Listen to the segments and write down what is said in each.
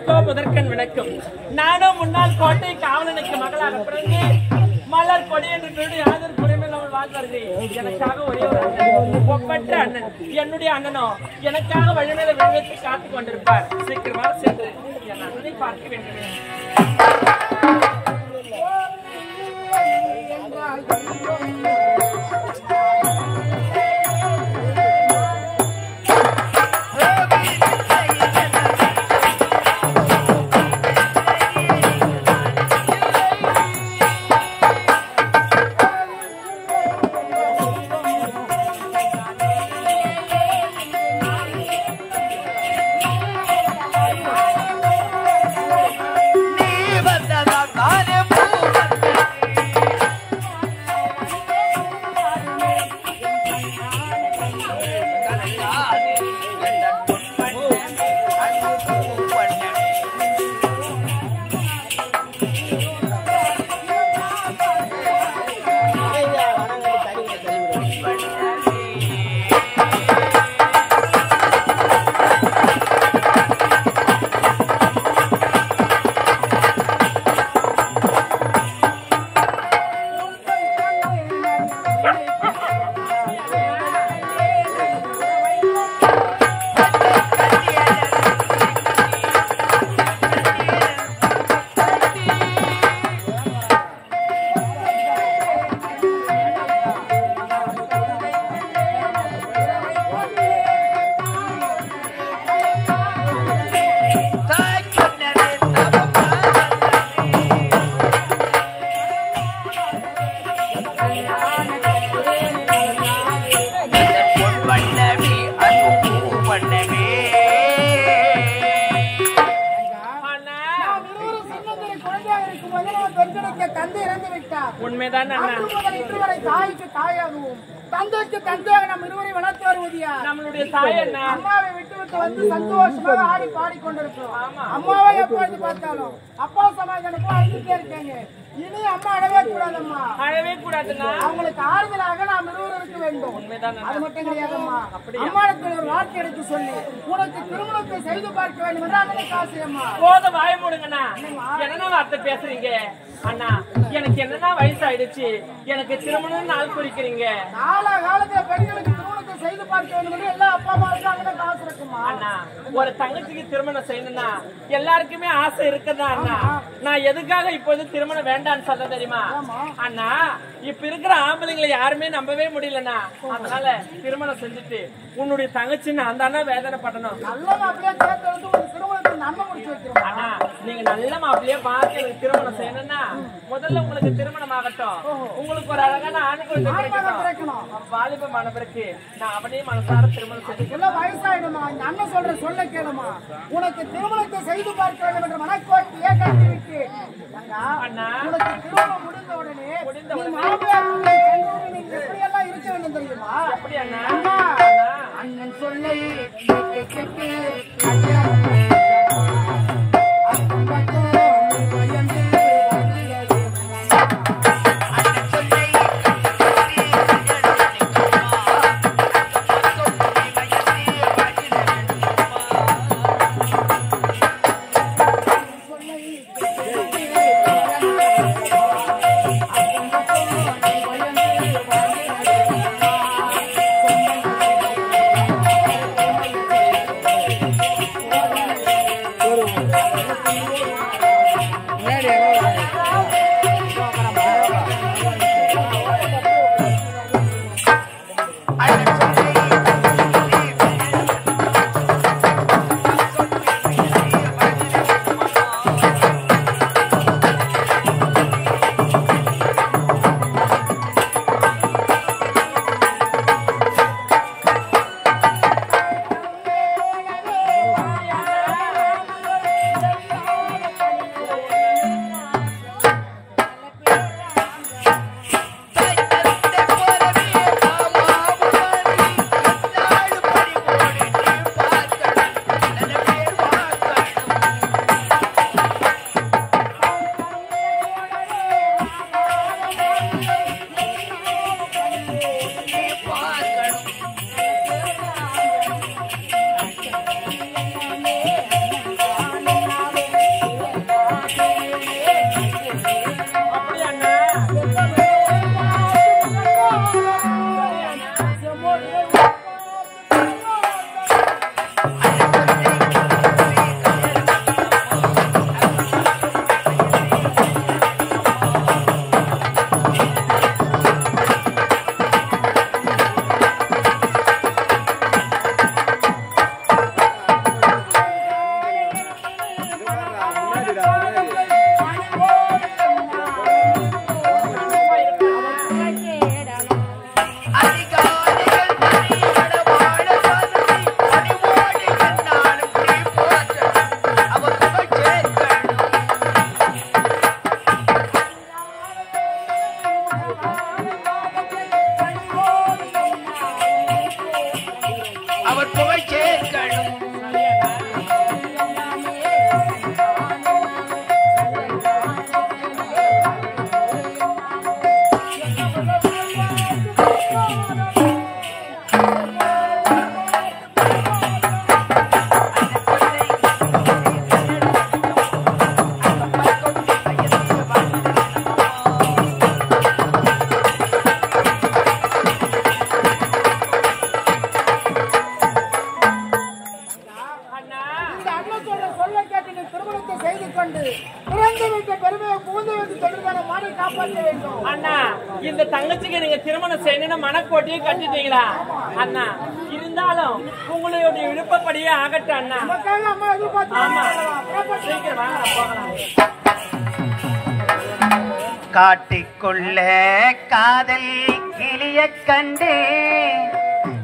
உனக்கோ முதற்கண் வணக்கம். நானும் முன்னாள் கோட்டை காவலனுக்கு மகளாக பிறந்து மலர் கொடி என்று சொல்லி யாதொரு குறைமையில் அவள் வாழ்வார்கள். எனக்காக ஒரே ஒரு அண்ணன், ஒப்பற்ற அண்ணன், என்னுடைய அண்ணனோ எனக்காக வழிமேல விழுவத்தை காத்துக் கொண்டிருப்பார். சீக்கிரமாக சென்று என் அண்ணனை பார்க்க வேண்டும். உண்மைதான் தாய்க்கு தாயாகவும் தந்தைக்கு தந்தையாக நம் இருவரை வளர்த்து வருவது நம்மளுடைய தாய் என்ன? அம்மாவை விட்டு விட்டு வந்து சந்தோஷமாக ஆடி பாடிக்கொண்டிருக்கிறோம். அம்மாவை எப்பொழுது பார்த்தாலும் அப்பா சமாதானப்போ அழுதுட்டே இருக்காங்க. இனி அம்மா அழவே கூடாதம்மா, அழவே கூடாதுன்னா அவங்களுக்கு ஆறுதலாக நாம் இருவரும் இருக்க வேண்டும். அது மட்டும் கிடையாதம்மா, அம்மாவுக்கு ஒரு வார்த்தை எடுத்து சொல்லி உனக்கு திருமணத்தை செய்து பார்க்க வேண்டும் என்று அண்ணனுக்கு ஆசையம்மா. போத வாய மூடுங்கண்ணா, என்னென்ன வார்த்தை பேசுறீங்க அண்ணா? எனக்கு என்னன்னா வயசு ஆயிடுச்சு, எனக்கு திருமணம் நாள் குறிக்கிறீங்க. கால காலத்துல பெண்களுக்கு திருமணத்தை செய்து பார்க்க வேண்டும் என்று எல்லா அப்பா அம்மாவுக்கும் அண்ணனுக்கு ஆசை இருக்குமா அண்ணா? ஒரு தங்கச்சிக்கு திருமணம் செய்யணும்னா எல்லாருக்குமே ஆசை இருக்குதா அண்ணா? நான் எதுக்காக இப்போது திருமணம் வேண்டான்னு சொல்ல தெரியுமா அண்ணா? இப்ப இருக்கிற ஆம்பளைங்களை யாருமே நம்பவே முடியலண்ணா. அதனால திருமணம் செஞ்சுட்டு உன்னுடைய தங்கச்சின்னு அந்த அண்ணா வேதனை படணும். நல்ல மாப்பிள்ளையா சேர்த்து வந்து ஒரு திருமணத்தை நம்ப முடிச்சு வைக்கிறோம். அண்ணா நீங்க நல்ல மாப்பிள்ளையா பார்த்து எனக்கு திருமணம் செய்யணும்னா முதல்ல உங்களுக்கு திருமணம் ஆகட்டும், உங்களுக்கு ஒரு அழகான ஆண் குழந்தை கிடைக்கணும். வாலிபமான பிறகு நான் அவனே மனசார திருமணம் செய்ய வயசாயிடுமா. இந்த அண்ணன் சொல்ற சொல்ல கேளுமா, உனக்கு திருமணத்தை செய்து பார்க்க வேண்டும் என்ற மனக்கோட்டையே கட்டிவிட்டு அண்ணா உனக்கு திருமணம் முடிந்த உடனே எப்படியெல்லாம் இருக்க வேண்டும் தெரியுமா? எப்படி அண்ணா? அண்ணன் சொல்லை உள்ளே புகுந்து வந்து சென்றுதான மானை காப்பாற்ற வேண்டும். அண்ணா இந்த தங்கச்சிக்கு நீங்க திருமணம் செய்யணும்னு மனக்கோட்டையும் கட்டிட்டீங்களா அண்ணா? இருந்தாலும் உங்களுடைய விருப்பப்படியே ஆகட்டும் அண்ணா. அம்மா எதிர்பார்த்து சீக்கிரம் வாங்க போகலாம். காட்டுக்குள்ள காதல் கிளிய கண்டு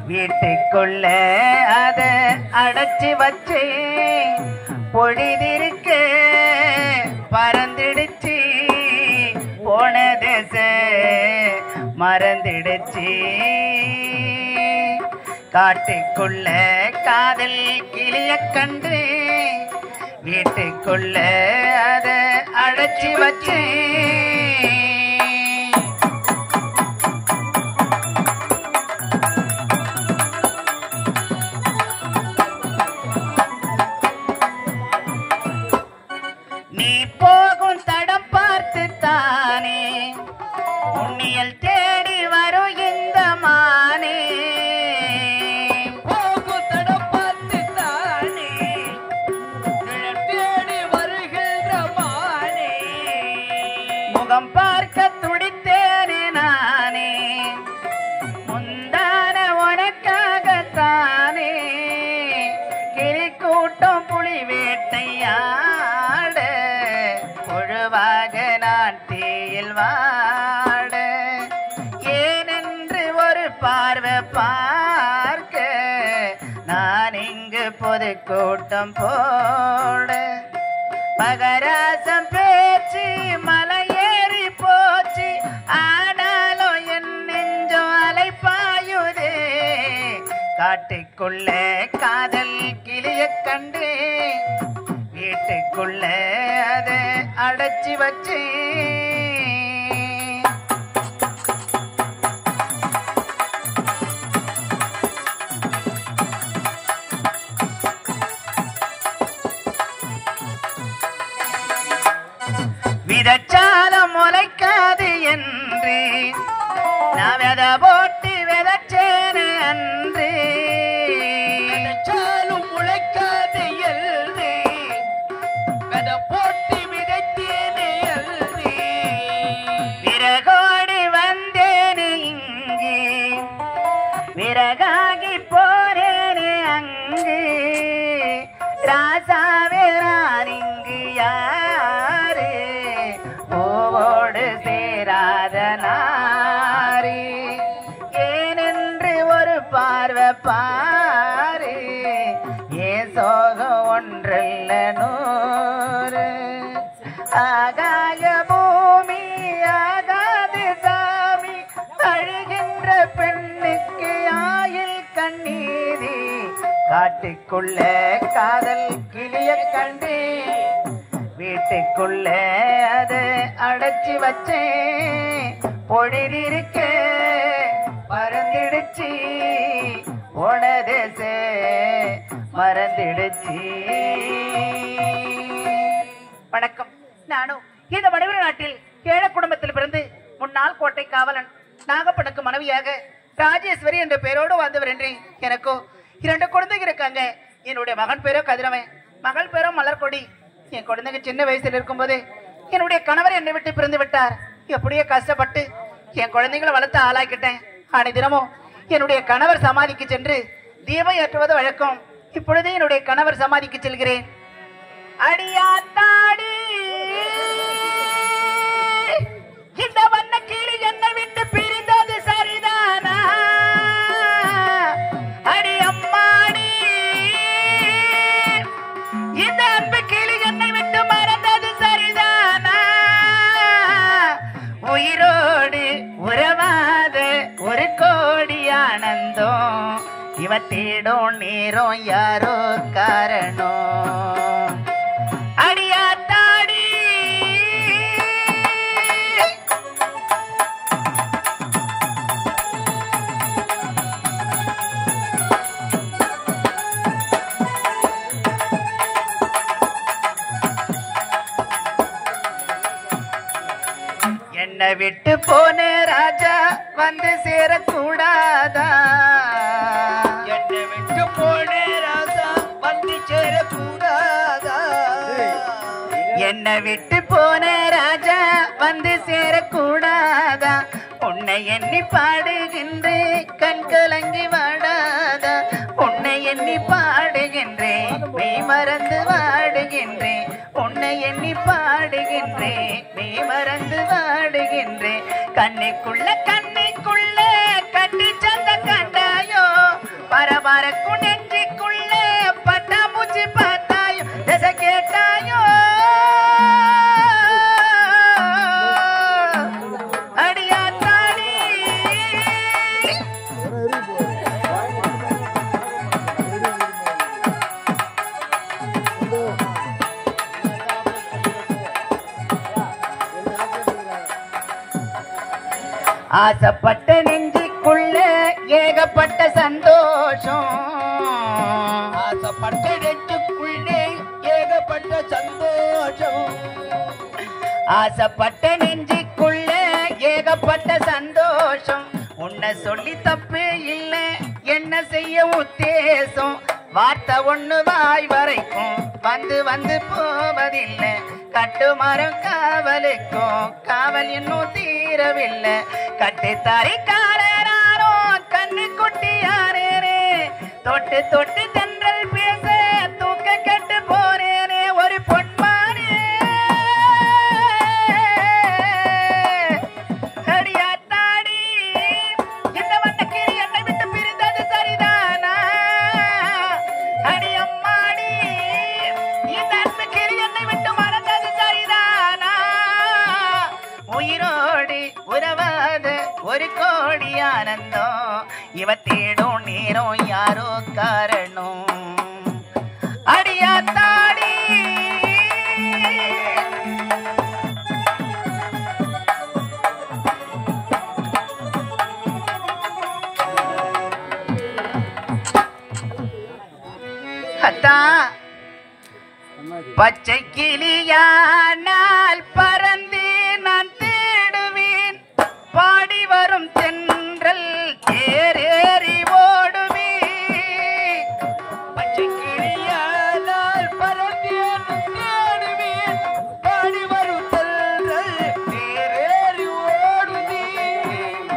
வீட்டுக்குள்ள அத அடைச்சி வச்சு பொழுதிருக்க பறந்துடுச்சு போன தேச மறந்துடுச்சு. காட்டுக்குள்ள காதல் கிளிய கண்டு வீட்டுக்குள்ள அத அடைச்சி வச்சு நீ போகும் தடம் பார்த்து தானே உன்னியல் தேடி வரும் இந்த மானே. போகும் தடம் பார்த்து தானே தேடி வருகின்ற மானே. முகம் பார்க்க துடித்தேனே நானே முந்தான உனக்காகத்தானே. கிளி கூட்டம் புலி வேட்டையாட புழுவாக நான் தீயில் வாட ஏனென்று ஒரு பார்வை பார்க்க நான் இங்கு பொது கூட்டம் போட. மகராசம் பேச்சு மலையேறி போச்சு ஆனாலும் என் நெஞ்சம் அலைப்பாயுதே. காட்டுக்குள்ள காதல் கிளிய கண்டு வீட்டுக்குள்ள அத அடைச்சி வச்சு விதச்சாலம் முளைக்காது என்று நான் வித போட்டு விதச்சேனே அன்று. விதச்சாலும் முளைக்காது என்று வித போட்டு விதைத்தேனே அன்று. விறகோடு வந்தேனே இங்கு விறகாகி போறேனே அங்கு. ராசாவே நான் இங்கு யாரு பூவோடு சேராத நாரி. ஏனென்று ஒரு பார்வை பாரு ஏன் சோகம் ஒன்றல்ல நூறு. ஆகாய பூமி ஆகாது சாமி அழுகின்ற பெண்ணுக்கு ஆயில் கண்ணீரி. காட்டுக்குள்ள காதல் கிளிய கண்டு வீட்டுக்குள்ள அது அடைச்சி வச்சேன் பொழுதிருக்க பறந்துடுச்சு போன தேச மறந்துடுச்சு. வணக்கம். நானும் இந்த வடவர நாட்டில் ஏழ குடும்பத்தில் பிறந்து முன்னாள் கோட்டை காவலன் நாகப்பனுக்கு மனைவியாக ராஜேஸ்வரி என்ற பெயரோடு வாழ்ந்தவர் என்று எனக்கோ 2 குழந்தைகள் இருக்காங்க. என்னுடைய மகன் பேரோ கதிரவன், மகள் பேரோ மலர்கொடி. என் குழந்தைங்க சின்ன வயசுல இருக்கும்போது என்னுடைய கணவர் என்னை விட்டு பிரிந்து விட்டார். எப்படியே கஷ்டப்பட்டு என் குழந்தைங்களை வளர்த்து ஆளாக்கிட்டேன். ஆனா தினமும் என்னுடைய கணவர் சமாதிக்கு சென்று தீபம் ஏற்றுவது வழக்கம். இப்பொழுதே என்னுடைய கணவர் சமாதிக்கு செல்கிறேன். அடியாத்தாடி இந்த வண்ண கீழி என்னை விட்டு பிரிந்தது சரிதானா? அடி அம்மாடி இந்த அன்பு கீழி என்னை விட்டு மறந்தது சரிதானா? உயிரோடு உறவாத ஒரு கோடி ஆனந்தம் இவ தேடும் நேரம் யாரோ காரணம். அடியாத்தாடி என்னை விட்டு போன ராஜா வந்து சேரக்கூடாதா? என்னை விட்டு போன ராஜா வந்து சேரக்கூடாதா? என்ன உன்னை விட்டு போன ராஜா வந்து சேரக்கூடாதா உன்னை எண்ணி பாடுகின்றேன் கண் கலங்கி வாடாதா உன்னை எண்ணி பாடுகின்றேன் மெய் மறந்து வாடுகின்றேன் உன்னை எண்ணி பாடுகின்றேன் மெய் மறந்து வாடுகின்றேன் கண்ணுக்குள்ள கட்டி சந்த கண்டாயோ பரபரக்கும் நெஞ்சிக்குள்ள பட்டாம்பூச்சி பார்த்தாயோ தசை கேட்டாயோ ஆசைப்பட்ட நெஞ்சுக்குள்ள ஏகப்பட்ட சந்தோஷம் ஆசைப்பட்ட நெஞ்சுக்குள்ளே ஏகப்பட்ட சந்தோஷம் ஆசைப்பட்ட நெஞ்சுக்குள்ள ஏகப்பட்ட சந்தோஷம் உன்னை சொல்லி தப்பு இல்லை என்ன செய்ய உத்தேசம் வார்த்தை ஒண்ணு வாய் வரைக்கும் வந்து போவதில்லை கட்டுமரம் காவலுக்கும் காவல் இன்னும் தீரவில்லை கட்டுத்தாரிக்காரோ கண்ணு குட்டியாரே தொட்டு தென்றல் பேச தூக்க கெட்டு போறேனே ஒரு பொன்மானே அடியாத்தாடி இந்த வண்ணக்கிரி என்னை விட்டு பிரிந்தது சரிதானா அடி அம்மாடி இந்த அன்புக்கிரி என்னை விட்டு மறந்தது சரிதானா உயிரோடு உறவாத ஒரு கோடி ஆனந்தம் இவ தேடும் நேரம் யாரோ காரணம் அடியாத்தாடி அத்தா பச்சை கிளியானால் பறந்து நான் தேடுவேன் பாடி வரும் தென்றல் தேரேறி ஓடுவேன் பச்சை கிளியானால் பறந்து தேடுவேன் பாடி வரும் தென்றல் தேரேறி ஓடுவேன்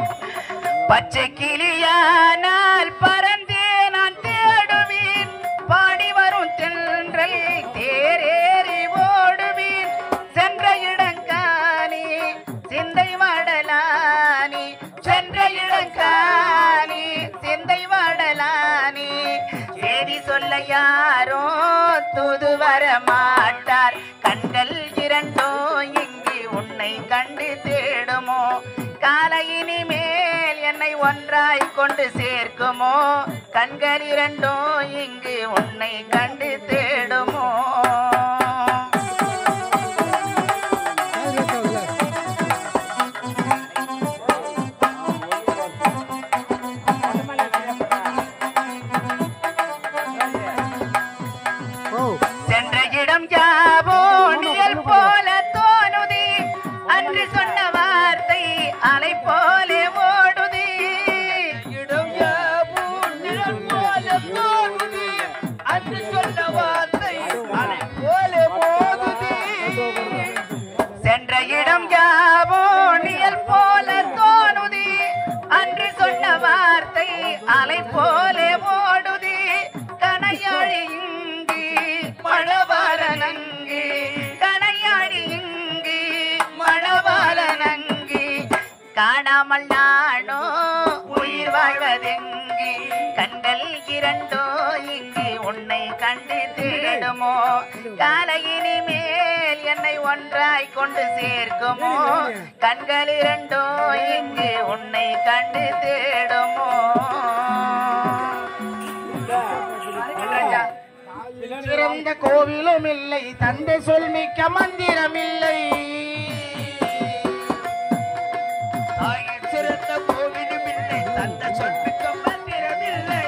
பச்சை கிளியானால் பறந்து நான் தேடுவேன் பாடி வரும் தென்றல் தேரேறி ஓடுவேன் சென்ற இடங்கானி சிந்தை வாடலானி சென்ற இடங்கானி சிந்தை வாடலானி செய்தி சொல்ல யாரோ தூது வர மாட்டார் கண்கள் இரண்டோ இங்கு உன்னை கண்டு தேடுமோ காலையினி மேல் என்னை ஒன்றாய் கொண்டு சேர்க்குமோ கண்கள் இரண்டோ இங்கு உன்னை கண்டு தேடுமோ சென்ற இடம் யாவோ நிழல் போல தோணுதி அன்று சொன்ன வார்த்தை அலை போலே ஓடுதி இடம் யாவோ நிழல் போல தோணுதி அன்று சொன்ன வார்த்தை அலை போலே ஓடுதி சென்ற இடம் யாவோ நிழல் போல தோணுதி அன்று சொன்ன வார்த்தை அலை போலே ஓடுதி கனையாழி மழவாளனங்கு கனையாடி இங்கு மழவாளனங்கு காணாமல் நானோ உயிர் வாழ்வதெங்கு கண்கள் இரண்டோ இங்கு உன்னை கண்டு தேடுமோ காலையினி மேல் என்னை ஒன்றாய் கொண்டு சேர்க்குமோ கண்கள் இரண்டோ இங்கு உன்னை கண்டு தேடுமோ சிறந்த கோவிலும் இல்லை தந்தை சொல் மிக்க மந்திரம் இல்லை சிறந்த கோவிலும் இல்லை தந்தை சொல் மிக்க மந்திரம் இல்லை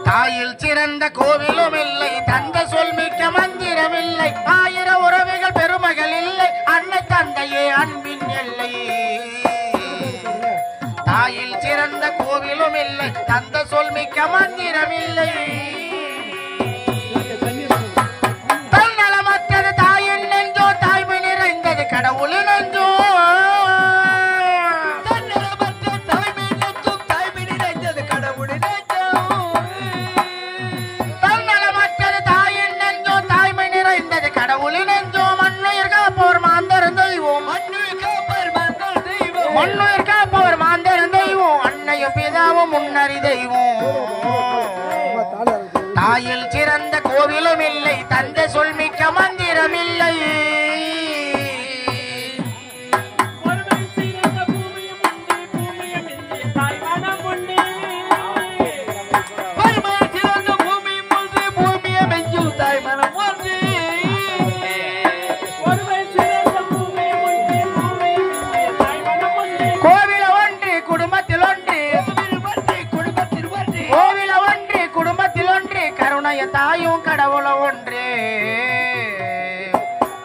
தாயில் சிறந்த கோவிலும் இல்லை தந்தை சொல் மிக்க மந்திரம் இல்லை ஆயிரம் உறவுகள் பெருமகள் இல்லை அன்னை தந்தையே அன்பின் எல்லை தாயில் சிறந்த கோவிலும் இல்லை தந்த சொல் மிக்க மந்திரம் இல்லை முன்னுயிர் காப்பவர் மாந்தர் தெய்வம் அன்னையும் பிதாவும் முன்னறி தெய்வம் தாயில் சிறந்த கோவிலும் இல்லை தந்தை சொல்மிக்க மந்திரம் இல்லை தாயும் கடவுள ஒன்றே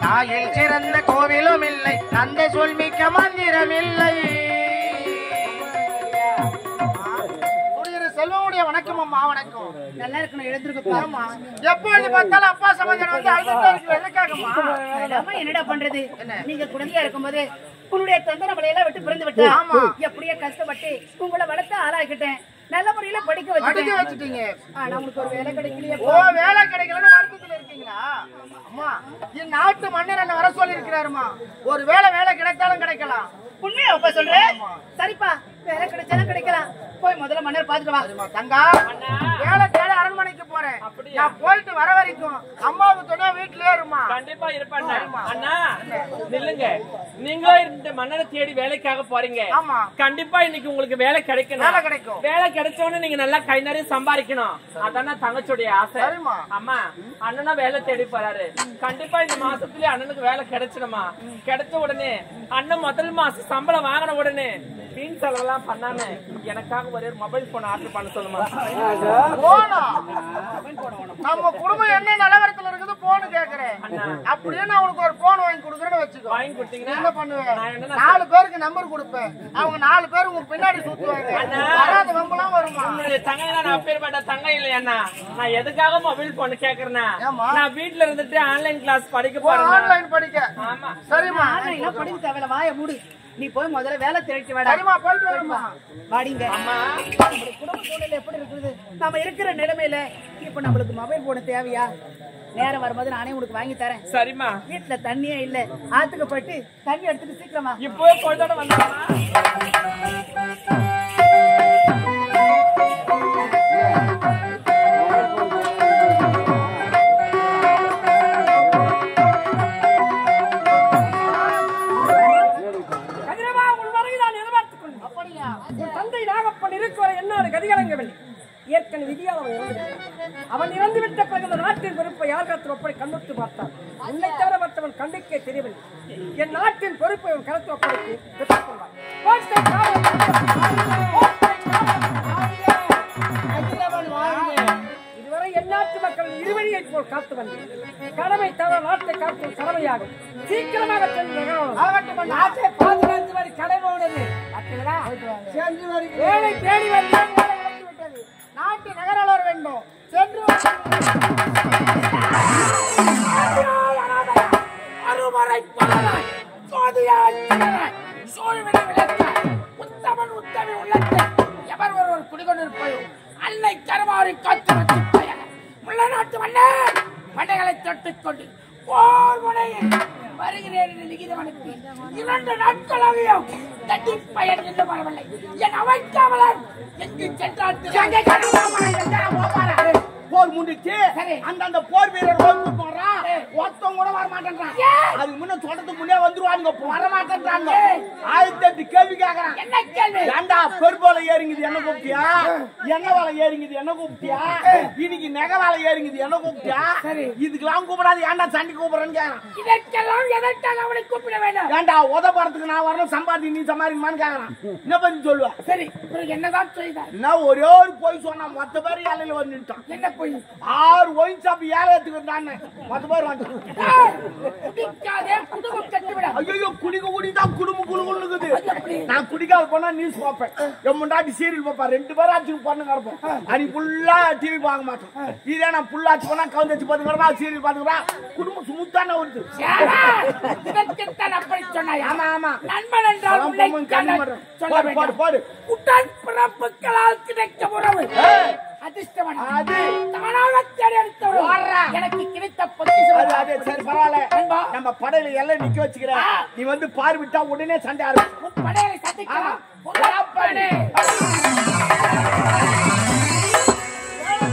தாயில் சிறந்த கோவிலும் இல்லை தந்தை சொல்மிக்க மந்திரம் இல்லை செல்வமுடைய வணக்கம் அம்மா வணக்கம் நல்லா இருக்கணும் எழுந்திருக்கா எப்பொழுது பார்த்தாலும் அப்பா சமாஜம் வந்து என்னடா பண்றது நீங்க குழந்தையா இருக்கும்போது உன்னுடைய தந்தை நம்மளை எல்லாம் விட்டு பிறந்து விட்டா எப்படியே கஷ்டப்பட்டு உங்களை வளர்த்து ஆளாக்கிட்டேன் நல்ல முறையில படிக்க வச்சுட்டீங்க ஆனா உங்களுக்கு ஒரு வேலை கிடைக்கலையே வேலை கிடைக்கலன்னு வருத்தத்துல இருக்கீங்களா அம்மா என் நாட்டு மன்னர் என்ன வர சொல்லி இருக்கிறாருமா ஒரு வேலை கிடைத்தாலும் கிடைக்கலாம் உண்மையா அப்பா சொல்றேன் சரிப்பா வேலை கிடைச்சாலும் கிடைக்கலாம் போய் முதல்ல மன்னர் பாத்துட்டு வா தங்கா வேலை தேட அரண்மனைக்கு போறேன் நான் போயிட்டு வர வரைக்கும் அம்மாவுக்கு துணை வீட்டுலயே இருமா கண்டிப்பா இருப்பாங்க அண்ணா நில்லுங்க நீங்களும் இந்த மன்னரை தேடி வேலைக்காக போறீங்க கண்டிப்பா இன்னைக்கு உங்களுக்கு வேலை கிடைக்கணும் வேலை கிடைச்சோன்னு நீங்க நல்லா கை நிறைய சம்பாதிக்கணும் அதான தங்கச்சியுடைய ஆசை அம்மா அண்ணனா வேலை தேடி போறாரு கண்டிப்பா இந்த மாசத்துலயே அண்ணனுக்கு வேலை கிடைச்சிடுமா கிடைச்ச உடனே அண்ணன் முதல் மாசம் சம்பளம் வாங்கின உடனே வீண் செலவெல்லாம் பண்ணாம எனக்காக ஒரே மொபைல் போன் ஆர்டர் பண்ண சொல்லுமா நம்ம குடும்பம் என்ன நிலவரத்துல இருக்குது போன் கேக்குறேன் அப்படியே நான் உனக்கு ஒரு போன் வாங்கி கொடுக்குறேன்னு வச்சுக்கோ வாங்கி கொடுத்தீங்கன்னா என்ன பண்ணுவேன் 4 பேருக்கு நம்பர் கொடுப்பேன் அவங்க 4 பேர் உங்க பின்னாடி சுத்துவாங்க வராத வம்பலாம் வருமா தங்க நான் அப்பேற்பட்ட தங்க இல்லையா நான் எதுக்காக மொபைல் போன் கேக்குறேன்னா நான் வீட்டுல இருந்துட்டு ஆன்லைன் கிளாஸ் படிக்க போறேன் ஆன்லைன் படிக்க ஆமா சரிமா ஆன்லைன்ல படிக்க தேவையில்ல வாயை மூடு நீ போய் முதல்ல வேலை தேடிட்டு வாடா சரிமா போயிட்டு வரமா வாடிங்க அம்மா குடும்ப சூழ்நிலை எப்படி இருக்குது நாம இருக்கிற நிலைமையில இப்ப நம்மளுக்கு மொபைல் போன் தேவையா நேரம் வரும்போது நானே உனக்கு வாங்கி தரேன் சரிமா வீட்டுல தண்ணியே இல்ல ஆத்துக்கு போயிட்டு தண்ணி எடுத்துட்டு சீக்கிரமா இப்போ போயிட்டோட வந்தோமா அவன் இறந்துவிட்ட பிறகு நாட்டின் பொறுப்பை யார் கருத்து ஒப்படை கண்ணுத்து பார்த்தான் உன்னை தவிர மற்றவன் கண்ணுக்கே தெரியவில்லை என் நாட்டின் பொறுப்பை அவன் கருத்து ஒப்படைக்கு இதுவரை என் நாட்டு மக்கள் இருவழியை போல் காத்து வந்தேன் கடமை தவிர நாட்டை காக்கும் கடமையாகும் சீக்கிரமாக நாட்டை பாதுகாத்து வரை கடமை வேலை தேடி வந்தேன் நாட்டு நகராளர் வேண்டும் சென்று அருமறை பாலாய் சோதியாய் சோழ்வினை விளக்காய் உத்தமன் உத்தமி உள்ளத்தை எவர் ஒருவர் குடிகொண்டிருப்போம் அன்னை கருமாவை காத்து வச்சு முள்ள நாட்டு மன்னர் படைகளை தொட்டுக் கொண்டு போர் முனையில் வருகிறேன் என்று லிகிதம் அனுப்பி 2 நாட்களாகியும் தட்டி பயன் என்று வரவில்லை என் அவைக்காவலர் எங்கு சென்றால் போர் முடிச்சு அந்த போர் வீரர் ஒருத்தவங்க கூட வர மாட்டேன்றான் அதுக்கு முன்ன சொல்றதுக்கு முன்னே வந்துருவாங்க வர மாட்டேன்றாங்க 1008 கேள்வி கேக்குறான் என்ன கேள்வி ஏண்டா பெரும்போல ஏறிங்குது என்ன கூப்பிட்டியா எண்ணெய் வேலை ஏறிங்குது என்ன கூப்பிட்டியா இன்னைக்கு நெகை வேலை ஏறிங்குது என்ன கூப்பிட்டியா இதுக்கெல்லாம் கூப்பிடாது ஏன்டா சண்டி கூப்பிடுறேன்னு கேக்குறான் இதற்கெல்லாம் எதற்காக அவனை கூப்பிட வேண்டும் ஏண்டா உதப்படுறதுக்கு நான் வரணும் சம்பாதி நீ சம்பாதிக்குமான்னு கேக்குறான் என்ன பத்தி சொல்லுவா சரி என்னதான் செய்தார் நான் ஒரே ஒரு போய் சொன்னா மொத்த பேர் ஏழையில வந்து நின்ட்டான் என்ன போய் 6 ஒயின் ஷாப் ஏழை எடுத்துக்கிட்டான்னு மொத்த பேர் வந்து குடிக்காதே குடும்பம் கட்டுவிட ஐயோ குடிதான் குடும்பம் குழுகுது நான் குடிக்காத போனா நியூஸ் பார்ப்பேன் என் முன்னாடி சீரியல் பார்ப்பேன் 2 பேரும் ஆச்சு பண்ணுங்க இருப்போம் அன்னைக்கு ஃபுல்லா டிவி பார்க்க மாட்டோம் இதே நான் ஃபுல்லாச்சு போனா கவுந்தச்சு பாத்துக்கிறேன் சீரியல் பாத்துக்கிறேன் குடும்பம் சுமுத்தான வருது இதற்குத்தான் அப்படி சொன்னாய் ஆமா ஆமா நண்பன் என்றால் போடு உடன் பிறப்புகளால் கிடைக்க உறவு அதிர்ஷ்டவன் அது தானாக தேடி எடுத்தவர் வாரா. எனக்கு கிடைத்த பொக்கிஷம் அது அது சரி பரவாயில்ல நண்பா. நம்ம படையில எல்லாம் நிக்க வச்சுக்கிறேன் நீ வந்து பார்விட்டா உடனே சண்டை ஆரம்பிச்சு உன் படையை சந்திக்கலாம் புறப்படு.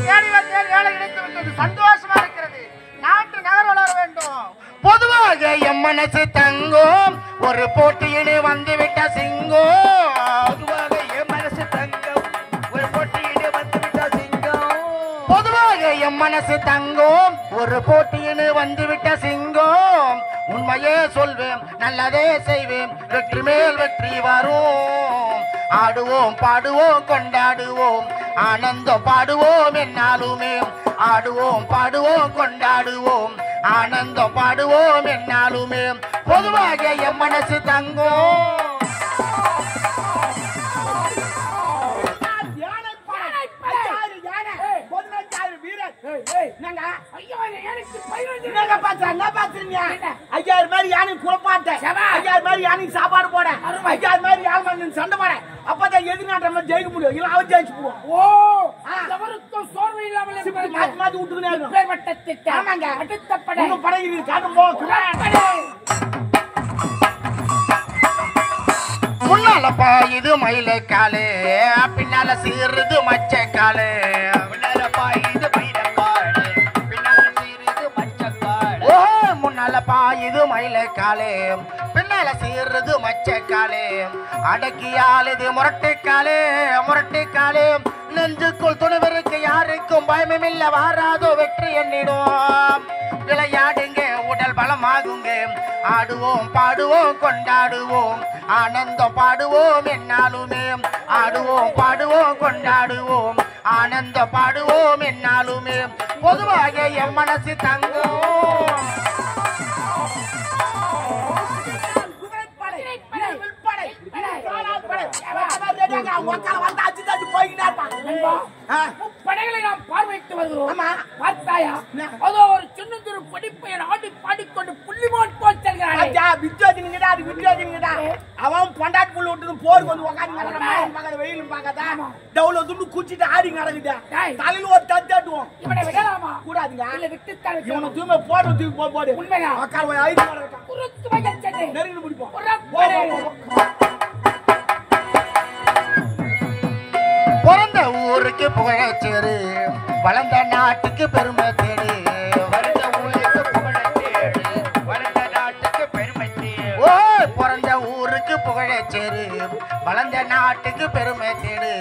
தேடி வந்தேன் வேலை கிடைத்து விட்டது சந்தோஷமா இருக்கிறது நாட்டு நகர் வளர வேண்டும் பொதுவாக என் மனசு தங்கும் ஒரு போட்டியிலே வந்துவிட்ட சிங்கம் பொதுவாக என் மனசு தங்கும் ஒரு போட்டியிலே வந்துவிட்ட சிங்கம் பொதுவாக என் மனசு தங்கும் ஒரு போட்டியிலே வந்துவிட்ட சிங்கம் உண்மையே சொல்வேன் நல்லதே செய்வேன் வெற்றி மேல் வெற்றி வரும் ஆடுவோம் பாடுவோம் கொண்டாடுவோம் ஆனந்தம் பாடுவோம் என்னாலுமே ஆடுவோம் பாடுவோம் கொண்டாடுவோம் ஆனந்தம் பாடுவோம் என்னாலுமே பொதுவாக என் மனசு தங்கும் சாப்பாடு போட சண்டை போட அப்பதான் எதிர்நாட்டம் ஜெயிக்க முடியும் இல்ல அவன் ஜெயிச்சு போடுவான் ஓ எவருக்கும் சோர்வு இல்லாமல் மாத்தி மாத்தி விட்டுக்கினே பேர்பட்ட திட்டம் ஆமாங்க. அடுத்த படை படை காட்டும் போ முன்னால பாயுது மயில காலே பின்னால சீருது மச்ச காலே முன்னால பாயுது மயில காலே பின்னால சீருது மச்ச காலே ஓ முன்னால பாயுது மயில காலே பின்னால சீருது மச்ச காலே அடக்கியாலுது முரட்டை காலே நெஞ்சுக்குள் துணிவருக்கு யாருக்கும் பயமில்ல வாராதோ வெற்றி எண்ணிடும் விளையாடுங்க உடல் பலமாகுங்க ஆடுவோம் பாடுவோம் கொண்டாடுவோம் ஆனந்தம் பாடுவோம் என்னாலுமே ஆடுவோம் பாடுவோம் கொண்டாடுவோம் ஆனந்தம் பாடுவோம் என்னாலுமே பொதுவாக என் மனசு தங்கும் படைகளை நாம் பார்வையிட்டு வருகிறோம் பார்த்தாயா அதோ ஒரு சின்னந்திரு படிப்பையன் ஆடி பாடிக்கொண்டு புள்ளிமான் போல் செல்கிறான் அவன் பண்டாட்டு புள்ள விட்டு போருக்கு வந்து உட்காந்து வெயிலும் பார்க்காதா டவுல துண்டு குச்சிட்டு ஆடி நடக்குது தலையில ஒரு தட்டுவோம் இவனை விடலாமா கூடாதுங்க இல்ல விட்டுத்தான் இவனை தூய்மை போடு தூக்கி போடு உண்மையா உட்கார் போய் ஐந்து குறுக்கு வைக்கச் சென்று நெருங்கி பிடிப்போம் பிறந்த ஊருக்கு புகழச்சேரு வளர்ந்த நாட்டுக்கு பெருமை தேடு வளர்ந்த ஊருக்கு புகழச்சேரு வளர்ந்த நாட்டுக்கு பெருமை தேடு ஓ பிறந்த ஊருக்கு புகழச்சேரு வளர்ந்த நாட்டுக்கு பெருமை தேடு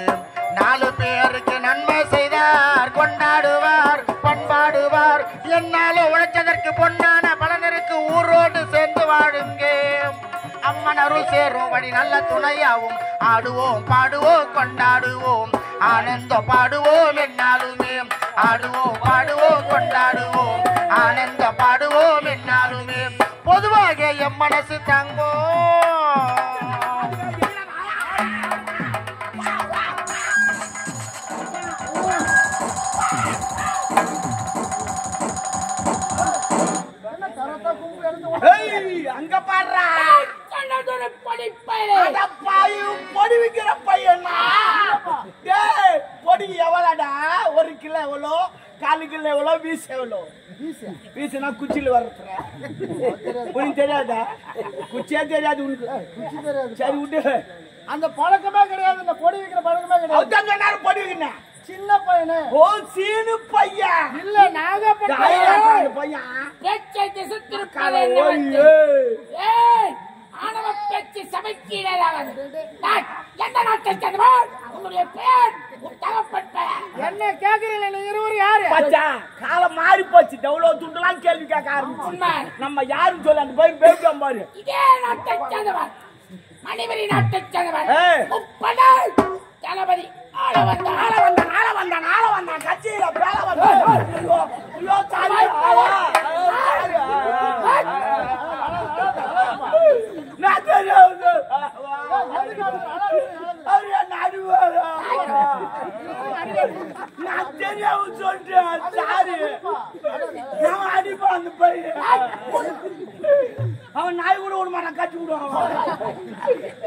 4 பேருக்கு நன்மை செய்தார் கொண்டாடுவார் பண்பாடுவார் என்னால உழைச்சதற்கு பொன்னான பலனருக்கு ஊரோடு சேர்ந்து வாழுங்க அம்மன் அருள் சேரும் வழி நல்ல துணையாவும் ஆடுவோம் பாடுவோம் கொண்டாடுவோம் ஆனந்தம் பாடுவோம் என்னாலுமே ஆடுவோம் பாடுவோம் கொண்டாடுவோம் ஆனந்தம் பாடுவோம் என்னாலுமே பொதுவாக என் மனசு தங்கும் அங்க பாடுறா பொடி விக்கிற பையனா பொடி எவ்வளோடா 1 கிலோ எவ்வளோ 4 கிலோ எவ்வளோ வீசு எவ்வளோ வீசுனா குச்சியில் வர்ற உனக்கு தெரியாதா குச்சியே தெரியாது உனக்கு சரி விட்டு அந்த பழக்கமே கிடையாது அந்த பொடி வைக்கிற பழக்கமே கிடையாது நேரம் பொடி வைக்கிறேன் சின்ன பையனு ஓ சீனு பையன் இல்ல நாகப்பட்டினம் பையன் பேச்சை திசைத்திருப்பது ஏய் ஆணவ பேச்சு சபைக்கீழாவது எந்த நாட்டை சேர்ந்தவர் உங்களுடைய பேர் தகப்பட்ட என்ன கேக்குறீங்க நீங்க இருவரும் யாரு பச்சா காலம் மாறி போச்சு எவ்வளவு துண்டுலாம் கேள்வி கேட்க ஆரம்பிச்சு உண்மை நம்ம யாருன்னு சொல்லி அந்த பையன் பேசிட்டோம் பாரு இதே நாட்டை சேர்ந்தவர் மணிமணி நாட்டை சேர்ந்தவர் ஏய். முப்படை தளபதி ஆள வந்தான் கட்சியில பேல வந்தான் ஐயோ சாமி நான் தெரியாது அவர் என்ன அடிவாரா நான் தெரியாம சொல்றேன் சாரி நான் அடிப்பா அந்த பையன் அவன் நாய் கூட விட மாட்டான், கட்டி விடுவான்.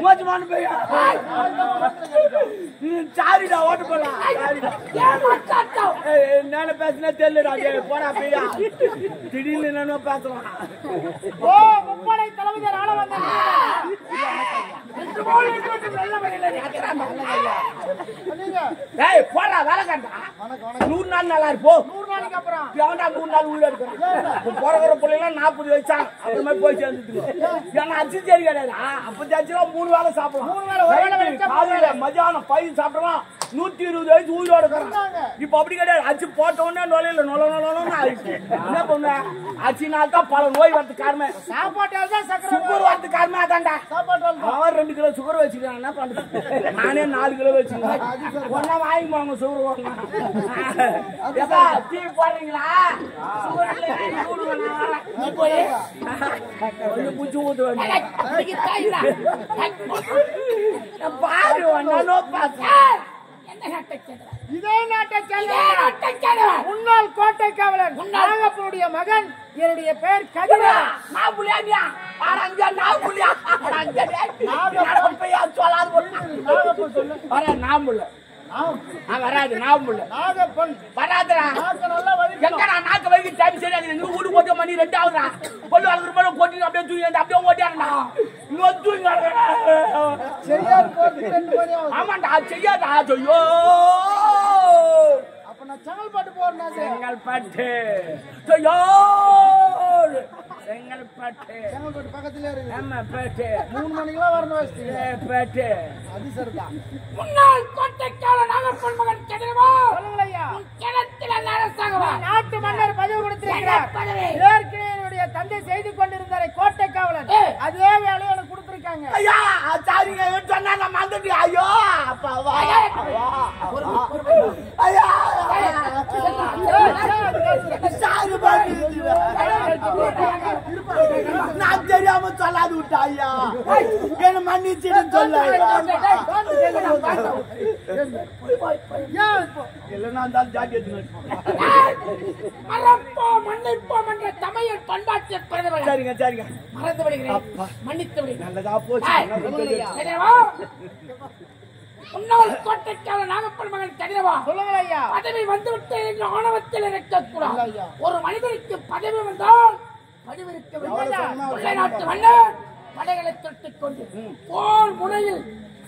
மோசமான பையா. சாரிடா, ஓட்டு போலாம். என்ன பேசுனா தெரியலடா. போடா பையா, திடீர்னு என்னன்னு பேசுவான். ஓ முப்படை தளபதி ஆள வந்தாங்க. போடா வேலை கண்டா. 100 நாள் நல்லா இருப்போ. 100 நாளைக்கு அப்புறம் 100 நாள் உள்ள இருக்கிறேன். பிறகுற பிள்ளைலாம் 40 வயசாங்க. அப்புறமே போய் சேர்ந்துட்டு ஏன்னா அரிசி சரி கிடையாது. அப்ப அரிசிலாம் 3 வேலை சாப்பிடலாம். 3 வேளை ஒரு வேளை வச்சா காலையில மதியானம் பயிர் சாப்பிடலாம். 120 வயசு உயிரோட இருக்கிறாங்க. இப்ப அப்படி கிடையாது. அரிசி போட்ட உடனே நொலையில நொலன்னு ஆயிடுச்சு. என்ன பண்ண அரிசினால தான் பல நோய் வரது காரணம். சாப்பாட்டால தான் சக்கரை சுகர் வரது காரணம் அதான்டா. சாப்பாட்டால அவர் 2 கிலோ சுகர் வச்சுக்கிறான். என்ன பண்றது? நானே 4 கிலோ வச்சுக்கிறேன். ஒன்னா வாங்கிப்பாங்க சுகர் வரணும். டீ போடுறீங்களா? சுகர் இல்லை, சூடு வேணாம். நீ போய் கொஞ்சம் புச்சு ஊத்து வேண்டாம். பாரு ஒன்னோ பாத்து இதே நாட்டை சேர்ந்த முன்னாள் கோட்டை காவலன் நாகப்பனுடைய மகன். என்னுடைய பெயர் கதிரா. நான் புள்ளியா அங்க நான் புள்ளியா நாகப்பன் சொல்லு. நான் புள்ள வராது. நான் புள்ள நாகப்பன் வராதுடா. நாக்க நல்லா வலிக்கும். எங்கடா நாக்க வைக்க டைம் சரியாது. நீ வீடு போட்ட மணி 2 ஆகுதுடா. கொல்லு அழுகுற மாதிரி கொட்டி அப்படியே தூங்கி அப்படியே ஓட்டியாடா. இன்னும் தூங்கி சரியா போறது 2 மணி ஆகுது. ஆமாண்டா செய்யாதா. ஐயோ அப்ப நான் செங்கல்பட்டு போறேன். செங்கல்பட்டு ஐயோ செங்கல்பட்டு செங்கல்பட்டு பக்கத்துல இருக்கு. ஆமா பேட்டு 3 மணிக்கெல்லாம் வரணும் வச்சுட்டீங்க. பேட்டு அது சரிதான். முன்னாள் கோட்டைக்கால நாகப்பன் மகன் கதிரவா சொல்லுங்கள் ஐயா. கிணத்துல அரசாங்கவா நாட்டு மன்னர் பதிவு கொடுத்திருக்கிறார். பதவி. ஏற்கனவே என்னுடைய தந்தை செய்து கொண்டிருந்தாரே கோட்டை காவலன். அதே வேலையை எனக்கு கொடுத்திருக்காங்க. ஐயா சாரிங்க சொன்னா நான் மறந்துட்டேன். ஐயோ அப்பாவா ஐயா சாரி பாரு. நான் தெரியாம சொல்லாது விட்டா. ஐயா என்ன மன்னிச்சுன்னு சொல்ல. இல்லைன்னா இருந்தாலும் ஜாதி மறப்போ மன்னிப்போம் என்ற தமிழ் பண்பாட்டில் பிறந்தவர்கள். சரிங்க சரிங்க மறந்து விடுகிறேன், மன்னித்து விடுகிறேன். நல்லதா போச்சு. கதிரவா முன்னாள் கோட்டைக்கால நாகப்பன் மகன் கதிரவா சொல்லுங்கள் ஐயா. பதவி வந்துவிட்டு என்று ஆணவத்தில் இருக்கக்கூடாது. ஐயா. ஒரு மனிதனுக்கு பதவி வந்தால் பதவிருக்க வெள்ளை நாட்டு மன்னர் படைகளை தொட்டுக் கொண்டு போர் முனையில்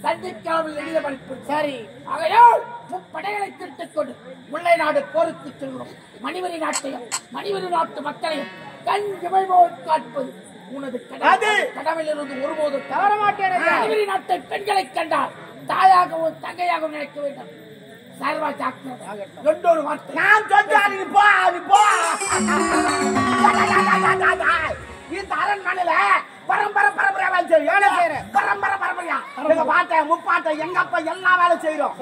சந்திக்காமல் எளிய மதிப்பு. சரி. ஆகையால் முப்படைகளை திட்டுக் கொண்டு முல்லை நாடு போருக்கு செல்கிறோம். மணிவரி நாட்டையும் மணிவரி நாட்டு மக்களையும் கண் இமைபோல் காட்பது உனது கடமையில் இருந்து ஒருபோதும் தவற மாட்டேன் ஐயா. மணிவரி நாட்டை பெண்களை கண்டால் தாயாகவும் தங்கையாகவும் நினைக்க வேண்டும். சர்வா ஜாக்கிரதை. இன்னொரு வார்த்தை நான் சொல்றேன். நீ போ நீ போ. இந்த அரண்மனையில பரம்பரை பரம்பரையா வேலை செய்யும். பரம்பரை பரம்பரையா எங்க பாட்டை முப்பாட்டை எங்க அப்பா எல்லாம் வேலை செய்யறோம்.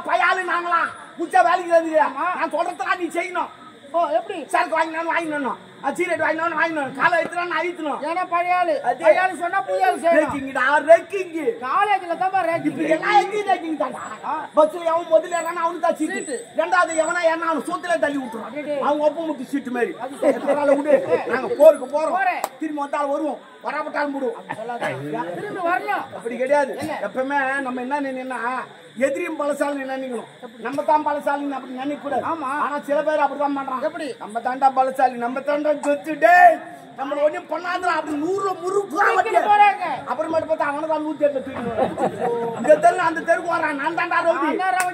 பையாலு நாங்களாம் முச்ச வேலைக்கு வந்து நான் சொல்றதுலாம் நீ செய்யணும். ஓ எப்படி? சரக்கு வாங்கினோம் சீரட் வாங்கினோம் காலை எடுத்துனா அழித்தணும். ஏன்னா பழையாளு பழையாளு சொன்னா புதியாளு செய்யணும். காலேஜ்ல தான் இப்ப எல்லாம் எங்கேயும் ரேக்கிங் தாண்டா. பஸ்ல எவன் முதல்ல ஏறானா அவனுக்கு தான் சீட்டு. ரெண்டாவது எவனா ஏன்னா அவன் சொத்துல தள்ளி விட்டுறான். அவங்க ஒப்ப முட்டு சீட்டு மாதிரி விடு. நாங்க போருக்கு போறோம். திரும்பி வந்தாலும் வருவோம். வராப்பட்டாலும் விடுவோம். திரும்பி வரலாம். அப்படி கிடையாது. எப்பவுமே நம்ம என்ன நினைனா எதிரியும் பலசாலி நினைக்கணும். நம்ம தான் பலசாலி அப்படி நினைக்க கூடாது. ஆனா சில பேர் அப்படிதான் பண்றாங்க. எப்படி நம்ம தாண்டா பலசாலி நம்ம தாண்டா சொத்துட்டே நம்ம ஒன்னும் பண்ணாதான் அப்படி 100 முறுக்கு போறாங்க. அப்புறமேட்டு பார்த்தா அவனை தான் 108 தூக்கி இந்த தெரு அந்த தெருக்கு வரான். நான் தாண்டா ரவுடி.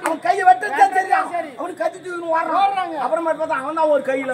அவன் கையை வெட்ட தெரியும். அவனுக்கு கத்தி தூக்கி வர்றான். அப்புறமேட்டு பார்த்தா அவன் தான் ஒரு கையில